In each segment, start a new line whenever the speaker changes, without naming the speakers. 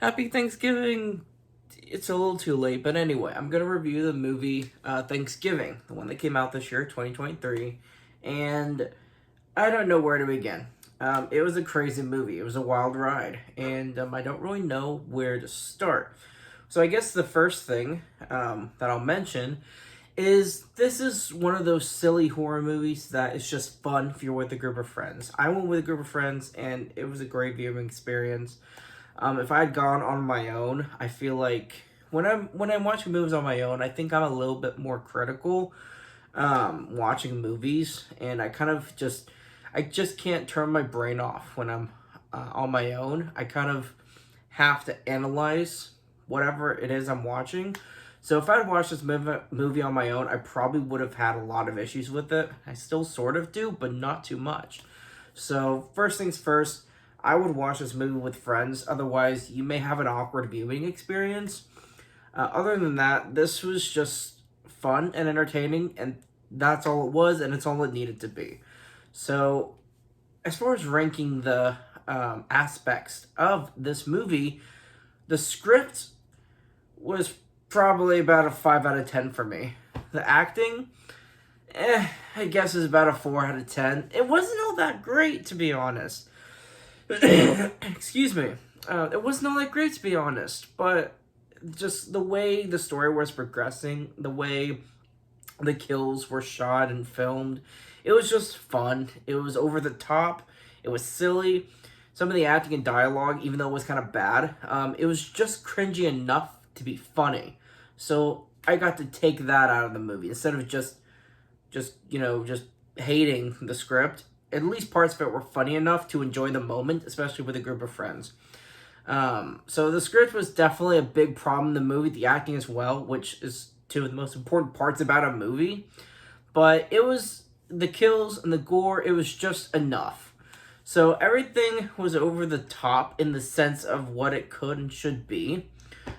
Happy Thanksgiving! It's a little too late, but anyway, I'm gonna review the movie Thanksgiving, the one that came out this year, 2023, and I don't know where to begin. It was a crazy movie. It was a wild ride, and I don't really know where to start. So I guess the first thing that I'll mention is this is one of those silly horror movies that is just fun if you're with a group of friends. I went with a group of friends, and it was a great viewing experience. If I had gone on my own, I feel like when I'm watching movies on my own, I think I'm a little bit more critical watching movies, and I just can't turn my brain off when I'm on my own. I kind of have to analyze whatever it is I'm watching. So if I'd watched this movie on my own, I probably would have had a lot of issues with it. I still sort of do, but not too much. So first things first, I would watch this movie with friends. Otherwise, you may have an awkward viewing experience. Other than that, this was just fun and entertaining, and that's all it was, and it's all it needed to be. So, as far as ranking the aspects of this movie, the script was probably about a 5 out of 10 for me. The acting, I guess is about a 4 out of 10. It wasn't all that great, to be honest. Excuse me. It wasn't all that great, to be honest, but just the way the story was progressing, the way the kills were shot and filmed, it was just fun. It was over the top. It was silly. Some of the acting and dialogue, even though it was kind of bad, it was just cringy enough to be funny. So I got to take that out of the movie instead of just hating the script. At least parts of it were funny enough to enjoy the moment, especially with a group of friends. So the script was definitely a big problem in the movie. The acting as well, which is two of the most important parts about a movie. But it was the kills and the gore. It was just enough. So everything was over the top in the sense of what it could and should be.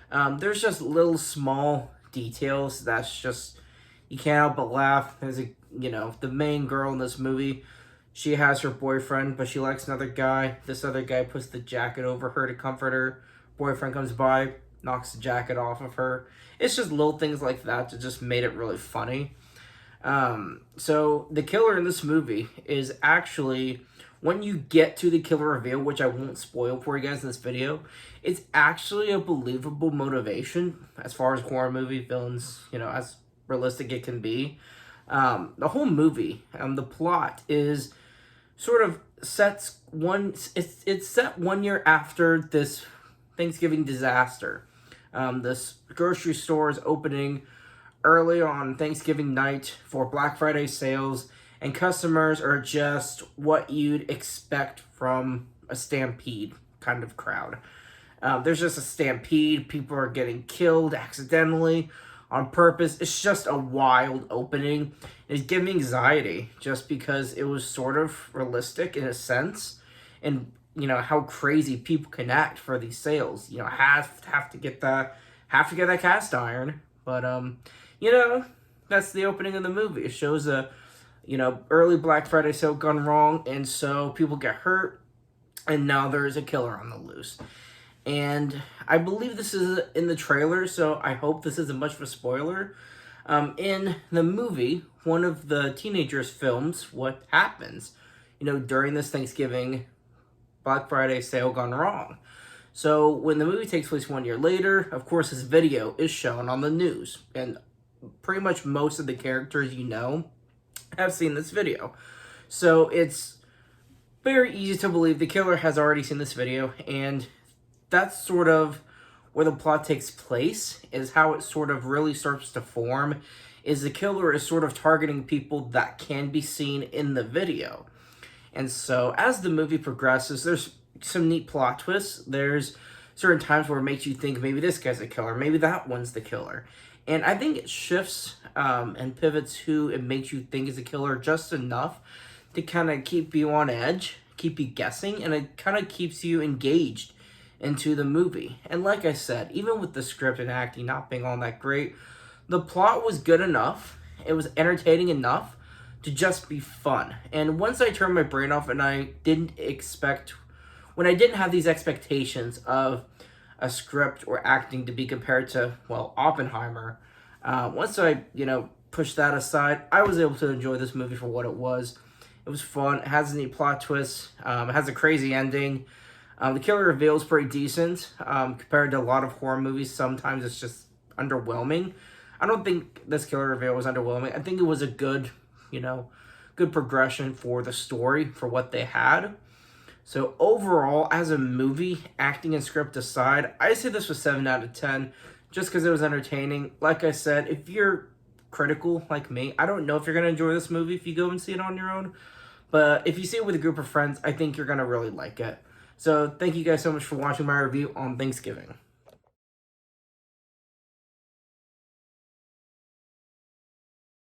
There's just little small details that's just you can't help but laugh. The main girl in this movie, she has her boyfriend, but she likes another guy. This other guy puts the jacket over her to comfort her. Boyfriend comes by, knocks the jacket off of her. It's just little things like that that just made it really funny. So the killer in this movie is actually, when you get to the killer reveal, which I won't spoil for you guys in this video, it's actually a believable motivation as far as horror movie villains, as realistic it can be. The whole movie, the plot is sort of it's set 1 year after this Thanksgiving disaster. This grocery store is opening early on Thanksgiving night for Black Friday sales, and customers are just what you'd expect from a stampede kind of crowd. There's just a stampede. People are getting killed accidentally on purpose. It's just a wild opening. It gave me anxiety just because it was sort of realistic in a sense, and how crazy people can act for these sales. Have to get that cast iron, but that's the opening of the movie. It shows a early Black Friday sale gone wrong, and so people get hurt, and now there's a killer on the loose. And I believe this is in the trailer, so I hope this isn't much of a spoiler. In the movie, one of the teenagers films what happens, during this Thanksgiving Black Friday sale gone wrong. So when the movie takes place 1 year later, of course, this video is shown on the news, and pretty much most of the characters have seen this video. So it's very easy to believe the killer has already seen this video, and that's sort of where the plot takes place, is how it sort of really starts to form, is the killer is sort of targeting people that can be seen in the video. And so as the movie progresses, there's some neat plot twists. There's certain times where it makes you think maybe this guy's a killer, maybe that one's the killer. And I think it shifts and pivots who it makes you think is a killer just enough to kind of keep you on edge, keep you guessing, and it kind of keeps you engaged into the movie. And like I said, even with the script and acting not being all that great, the plot was good enough. It was entertaining enough to just be fun. And once I turned my brain off and when I didn't have these expectations of a script or acting to be compared to, well, Oppenheimer. Once I, pushed that aside, I was able to enjoy this movie for what it was. It was fun. It has a neat plot twist. It has a crazy ending. The killer reveal is pretty decent compared to a lot of horror movies. Sometimes it's just underwhelming. I don't think this killer reveal was underwhelming. I think it was a good, good progression for the story, for what they had. So overall, as a movie, acting and script aside, I say this was 7 out of 10 just because it was entertaining. Like I said, if you're critical like me, I don't know if you're going to enjoy this movie if you go and see it on your own. But if you see it with a group of friends, I think you're going to really like it. So thank you guys so much for watching my review on Thanksgiving.